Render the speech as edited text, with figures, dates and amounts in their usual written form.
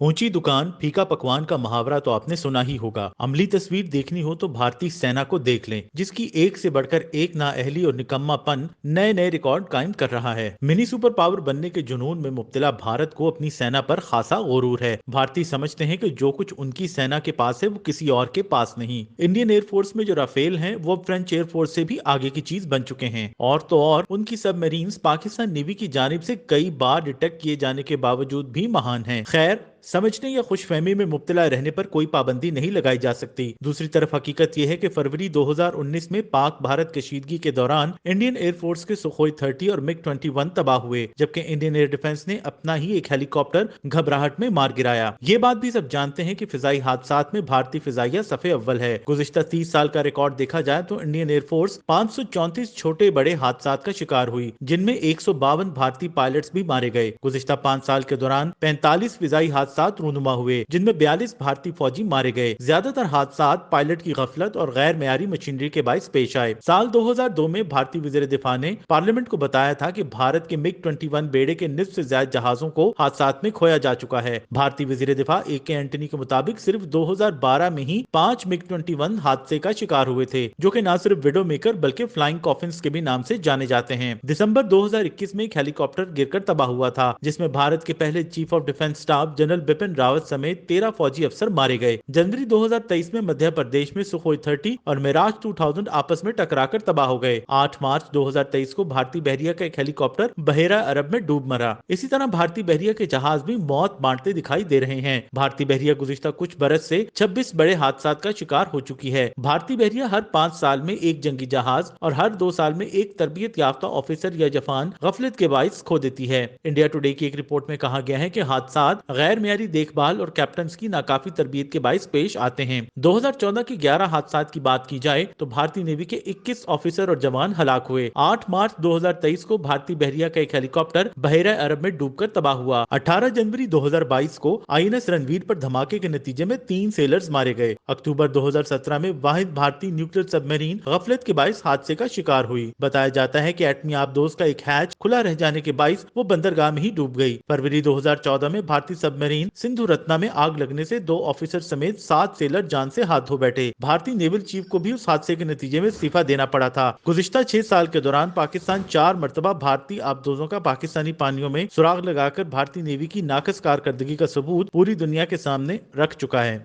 ऊंची दुकान फीका पकवान का मुहावरा तो आपने सुना ही होगा। अमली तस्वीर देखनी हो तो भारतीय सेना को देख लें, जिसकी एक से बढ़कर एक नाअहली और निकम्मापन नए नए रिकॉर्ड कायम कर रहा है। मिनी सुपर पावर बनने के जुनून में मुब्तला भारत को अपनी सेना पर खासा गुरूर है। भारतीय समझते हैं कि जो कुछ उनकी सेना के पास है वो किसी और के पास नहीं। इंडियन एयरफोर्स में जो राफेल हैं वो फ्रेंच एयरफोर्स से भी आगे की चीज बन चुके हैं। और तो और उनकी सबमरीन्स पाकिस्तान नेवी की जानिब से कई बार डिटेक्ट किए जाने के बावजूद भी महान हैं। खैर, समझने या खुशफहमी में मुब्तला रहने पर कोई पाबंदी नहीं लगाई जा सकती। दूसरी तरफ हकीकत यह है कि फरवरी 2019 में पाक भारत कशीदगी के दौरान इंडियन एयरफोर्स के सुखोई 30 और मिग 21 तबाह हुए, जबकि इंडियन एयर डिफेंस ने अपना ही एक हेलीकॉप्टर घबराहट में मार गिराया। ये बात भी सब जानते हैं कि फिजाई हादसात में भारतीय फिजाइया सफे अव्वल है। गुज़िश्ता 30 साल का रिकॉर्ड देखा जाए तो इंडियन एयरफोर्स 534 छोटे बड़े हादसात का शिकार हुई, जिनमें 152 भारतीय पायलट्स भी मारे गए। गुज़िश्ता 5 साल के दौरान 45 फिजाई हादसात रूनुमा हुए, जिनमें 42 भारतीय फौजी मारे गए। ज्यादातर हादसात पायलट की गफलत और गैर मेयारी मशीनरी के बायस पेश आए। साल 2002 में भारतीय वजीर दिफा ने पार्लियामेंट को बताया था कि भारत के मिग 21 बेड़े के निस्फ से ज्यादा जहाजों को हादसात में खोया जा चुका है। भारतीय वजीर दिफा AK एंटनी के मुताबिक सिर्फ 2012 में ही 5 मिग 21 हादसे का शिकार हुए थे, जो कि न सिर्फ विडो मेकर बल्कि फ्लाइंग कॉफिन्स के भी नाम से जाने जाते हैं। दिसंबर 2021 में एक हेलीकॉप्टर गिरकर तबाह हुआ था, जिसमें भारत के पहले chief of defence staff general Bipin Rawat समेत 13 फौजी अफसर मारे गए। जनवरी 2023 में मध्य प्रदेश में सुखोई 30 और मिराज 2000 आपस में टकराकर तबाह हो गए। 8 मार्च 2023 को भारतीय बहरिया का एक हेलीकॉप्टर बहेरा अरब में डूब मरा। इसी तरह भारतीय बहरिया के जहाज भी मौत बांटते दिखाई दे रहे हैं। भारतीय बहरिया गुज़िश्ता कुछ बरस से 26 बड़े हादसात का शिकार हो चुकी है। भारतीय बहरिया हर 5 साल में एक जंगी जहाज और हर 2 साल में एक तरबियत याफ्ता ऑफिसर या जवान गफलत के बायस खो देती है। इंडिया टुडे की एक रिपोर्ट में कहा गया है कि हादसात गैर मेयारी देखभाल और कैप्टन की नाकाफी तरबियत के बायस पेश आते हैं। 2014 के 11 हादसात की बात की जाए तो भारतीय नेवी के 21 ऑफिसर और जवान हलाक हुए। 8 मार्च 2023 को भारतीय बहरिया का एक हेलीकॉप्टर बहेरा अरब में डूबकर तबाह हुआ। 18 जनवरी 2022 को INS रणवीर पर धमाके के नतीजे में 3 सेलर्स मारे गए। अक्टूबर 2017 में वाहिद भारतीय न्यूक्लियर सबमरीन गफलत के बायस हादसे का शिकार हुई। बताया जाता है कि एटमी आबदोज का एक हैच खुला रह जाने के बायस वो बंदरगाह में ही डूब गई। फरवरी 2014 में भारतीय सबमरीन सिंधु रत्ना में आग लगने से 2 ऑफिसर समेत 7 सेलर जान से हाथ धो बैठे। भारतीय नेवल चीफ को भी उस हादसे के नतीजे में इस्तीफा देना पड़ा था। गुज़िश्ता 6 साल के दौरान पाकिस्तान 4 मरतबा भारतीय आबदोजों का पाकिस्तानी पानियों में सुराग लगाकर भारतीय नेवी की नाकस कारकर्दगी का सबूत पूरी दुनिया के सामने रख चुका है।